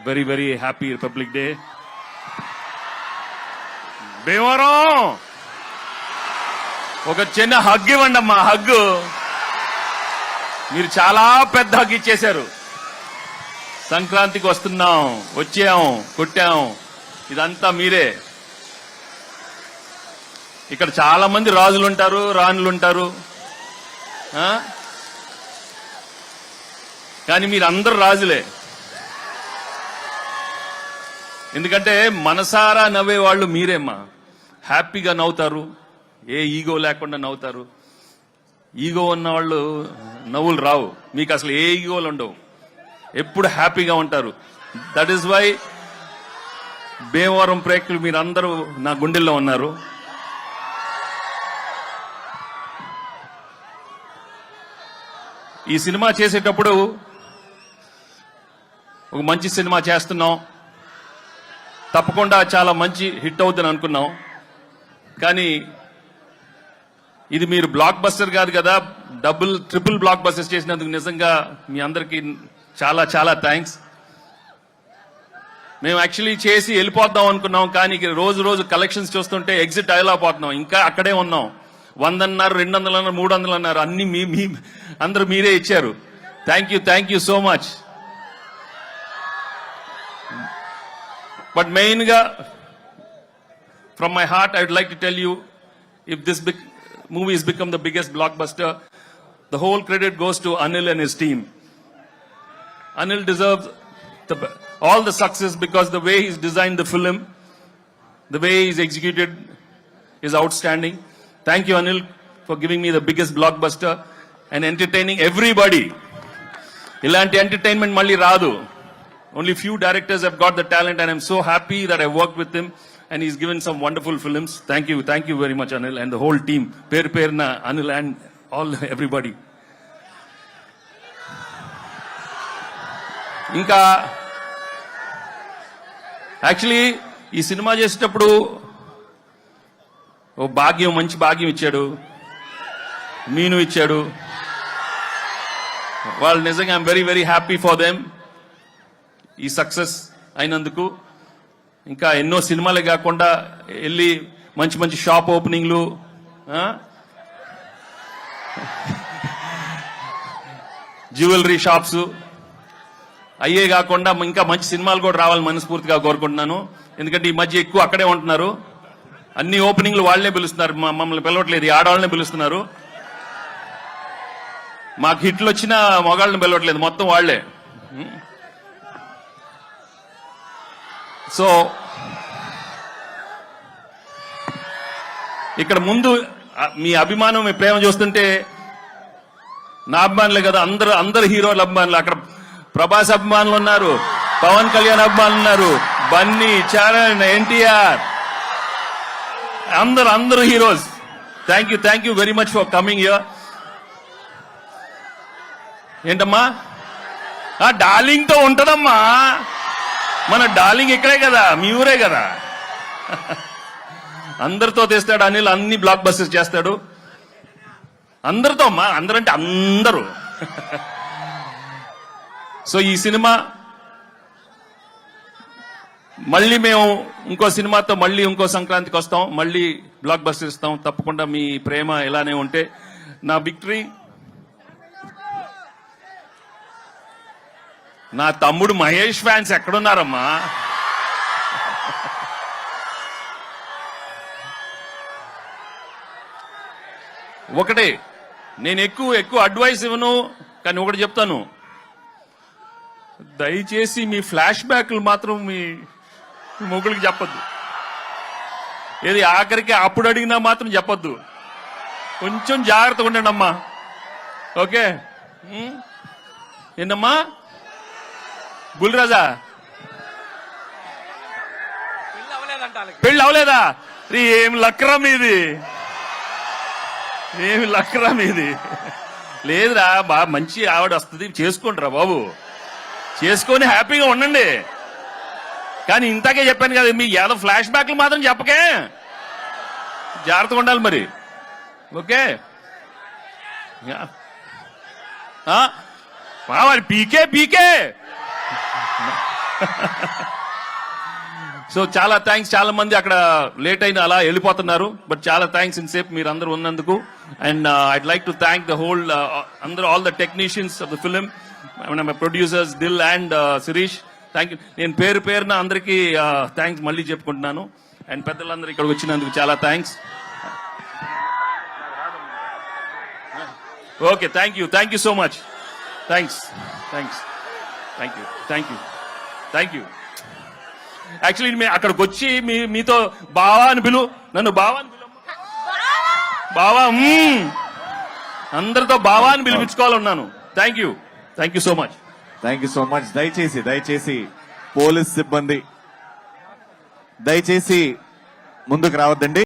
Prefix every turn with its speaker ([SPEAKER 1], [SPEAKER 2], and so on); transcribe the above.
[SPEAKER 1] Very very happy republic day. Bhimavaram ఒక చిన్న hug ఇవ్వండి అమ్మా, హగ్. మీరు చాలా పెద్ద హగ్ ఇచ్చేశారు. సంక్రాంతికి వస్తున్నాం, వచ్చాం, కొట్టాం, ఇదంతా మీరే. ఇక్కడ చాలా మంది రాజులు ఉంటారు, రాణులు ఉంటారు, కానీ మీరందరూ రాజులే. ఎందుకంటే మనసారా నవ్వే వాళ్ళు మీరేమ్మా. హ్యాపీగా నవ్వుతారు, ఏ ఈగో లేకుండా నవ్వుతారు. ఈగో ఉన్న వాళ్ళు నవ్వులు రావు, మీకు అసలు ఏ ఈగోలు ఉండవు, ఎప్పుడు హ్యాపీగా ఉంటారు. దట్ ఈస్ వై భీమవరం ప్రేక్షకులు మీరందరూ నా గుండెల్లో ఉన్నారు. ఈ సినిమా చేసేటప్పుడు ఒక మంచి సినిమా చేస్తున్నాం, తప్పకుండా చాలా మంచి హిట్ అవుతుందని అనుకున్నాం. కానీ ఇది మీరు బ్లాక్ బస్టర్ కాదు కదా, డబుల్ ట్రిపుల్ బ్లాక్ బస్టర్స్ చేసినందుకు నిజంగా మీ అందరికీ చాలా చాలా థ్యాంక్స్. మేము యాక్చువల్లీ చేసి వెళ్ళిపోద్దాం అనుకున్నాం, కానీ రోజు రోజు కలెక్షన్స్ చూస్తుంటే ఎగ్జిట్ అయ్యలేకపోతున్నాం. ఇంకా అక్కడే ఉన్నాం. 100 అన్నారు, 200 అన్నారు, 300 అన్నారు, అన్ని మీ అందరూ మీరే ఇచ్చారు. Thank you so much. But main గా from my heart I would like to tell you, if this movie has become the biggest blockbuster, the whole credit goes to Anil and his team. Anil deserves all the success because the way he's designed the film, the way he's executed is outstanding. Thank you, Anil, for giving me the biggest blockbuster and entertaining everybody. Ilanti entertainment malli raadu. Only few directors have got the talent, and I'm so happy that I worked with him and he's given some wonderful films. Thank you very much, Anil, and the whole team. Perna, Anil and all everybody. ఇంకా actually ఈ cinema చేసేటప్పుడు ఓ మంచి భాగ్యం ఇచ్చాడు, మీను ఇచ్చాడు. వాళ్ళు నిజంగా I'm very very happy for them ఈ సక్సెస్ అయినందుకు. ఇంకా ఎన్నో సినిమాలే కాకుండా వెళ్ళి మంచి మంచి షాప్ ఓపెనింగ్లు, జ్యువెలరీ షాప్స్ అయ్యే కాకుండా ఇంకా మంచి సినిమాలు కూడా రావాలని మనస్ఫూర్తిగా కోరుకుంటున్నాను. ఎందుకంటే ఈ మధ్య ఎక్కువ అక్కడే ఉంటున్నారు. అన్ని ఓపెనింగ్లు వాళ్లే పిలుస్తున్నారు, మమ్మల్ని పిలవట్లేదు, ఈ ఆడవాళ్ళనే పిలుస్తున్నారు. మాకు హిట్లు వచ్చినా మగాళ్ళని పిలవట్లేదు, మొత్తం వాళ్లే. సో ఇక్కడ ముందు మీ అభిమానం, మీ ప్రేమ చూస్తుంటే నా అభిమానులే కదా, అందరు హీరోల అభిమానులు. అక్కడ ప్రభాస్ అభిమానులు ఉన్నారు, పవన్ కళ్యాణ్ అభిమానులు ఉన్నారు, బన్నీ, చరణ్, ఎన్టీఆర్, అందరూ heroes. Thank you very much for coming here. ఏంటమ్మా డార్లింగ్ తో ఉంటదమ్మా, మన డార్లింగ్ ఇక్కడే కదా, మీ ఊరే కదా. అందరితో తెస్తాడు అనిల్, అన్ని బ్లాక్ బస్టర్స్ చేస్తాడు అందరితో అమ్మా, అందరంటే అందరూ. సో ఈ సినిమా మళ్ళీ మేము ఇంకో సినిమాతో మళ్ళీ ఇంకో సంక్రాంతికి వస్తాం, మళ్ళీ బ్లాక్ బస్టర్ ఇస్తాం. తప్పకుండా మీ ప్రేమ ఇలానే ఉంటే నా విక్టరీ. నా తమ్ముడు మహేష్ ఫ్యాన్స్ ఎక్కడున్నారమ్మా? ఒకటే, నేను ఎక్కువ అడ్వైస్ ఇవ్వను, కానీ ఒకటి చెప్తాను, దయచేసి మీ ఫ్లాష్ బ్యాక్లు మాత్రం మీ మొగుడికి చెప్పొద్దు. ఏది ఆఖరికి అప్పుడు అడిగినా మాత్రం చెప్పొద్దు. కొంచెం జాగ్రత్తగా ఉండండి అమ్మా, ఓకే? ఏంటమ్మా గుల్రాజా, పెళ్ళి అవలేదా? ఏమి లక్రా మీది, ఏమి లక్రా మీది? లేదురా బాగా మంచి ఆవిడ వస్తుంది, చేసుకుంటారా బాబు, చేసుకొని హ్యాపీగా ఉండండి. కానీ ఇంతకే చెప్పాను కదా, మీ ఏదో ఫ్లాష్ బ్యాక్లు మాత్రం చెప్పకే, జాగ్రత్తగా ఉండాలి మరి, ఓకే? మరి పీకే సో చాలా థ్యాంక్స్. చాలా మంది అక్కడ లేట్ అయిన అలా వెళ్ళిపోతున్నారు, బట్ చాలా థ్యాంక్స్ ఇన్సేపు మీరు అందరూ ఉన్నందుకు. And I'd like to thank the whole అందరూ, all the technicians of the film, my producers Dil and Shirish. Thank you. నేను పేరు పేరున అందరికీ థ్యాంక్స్ మళ్ళీ చెప్పుకుంటున్నాను. అండ్ పెద్దలందరూ ఇక్కడికి వచ్చినందుకు చాలా thanks. Okay, thank you so much. Thanks. Thank you. Actually మేము అక్కడికి వచ్చి మీతో బావా అని నన్ను బావా అని బావా అందరితో బావా అని పిలిపించుకోవాలన్నాను. Thank you so much.
[SPEAKER 2] దయచేసి పోలీస్ సిబ్బంది దయచేసి ముందుకు రావద్దండి.